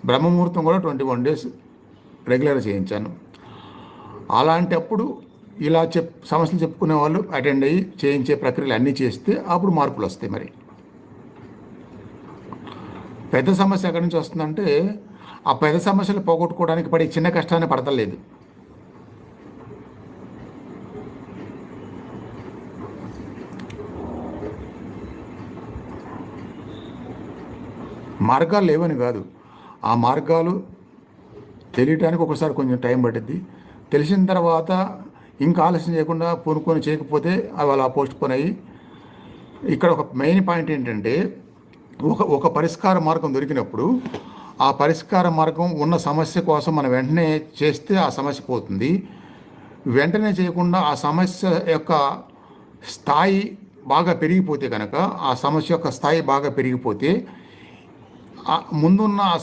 బ్రహ్మముహూర్తం కూడా 21 డేస్ రెగ్యులర్గా చేయించాను. అలాంటప్పుడు ఇలా సమస్యలు చెప్పుకునే వాళ్ళు అటెండ్ అయ్యి చేయించే ప్రక్రియలు అన్నీ చేస్తే అప్పుడు మార్పులు వస్తాయి. మరి పెద్ద సమస్య ఎక్కడి నుంచి వస్తుందంటే ఆ పెద్ద సమస్యలు పోగొట్టుకోవడానికి పడే చిన్న కష్టాన్ని పడతలేదు. మార్గాలు లేవని కాదు, ఆ మార్గాలు తెలియటానికి ఒకసారి కొంచెం టైం పడుద్ది. తెలిసిన తర్వాత ఇంకా ఆలస్యం చేయకుండా పూనుకొని చేయకపోతే అవి అలా పోస్ట్ పోన్ అయ్యి, ఇక్కడ ఒక మెయిన్ పాయింట్ ఏంటంటే ఒక పరిష్కార మార్గం దొరికినప్పుడు ఆ పరిష్కార మార్గం ఉన్న సమస్య కోసం మనం వెంటనే చేస్తే ఆ సమస్య పోతుంది. వెంటనే చేయకుండా ఆ సమస్య యొక్క స్థాయి బాగా పెరిగిపోతే కనుక, ఆ సమస్య యొక్క స్థాయి బాగా పెరిగిపోతే ముందున్న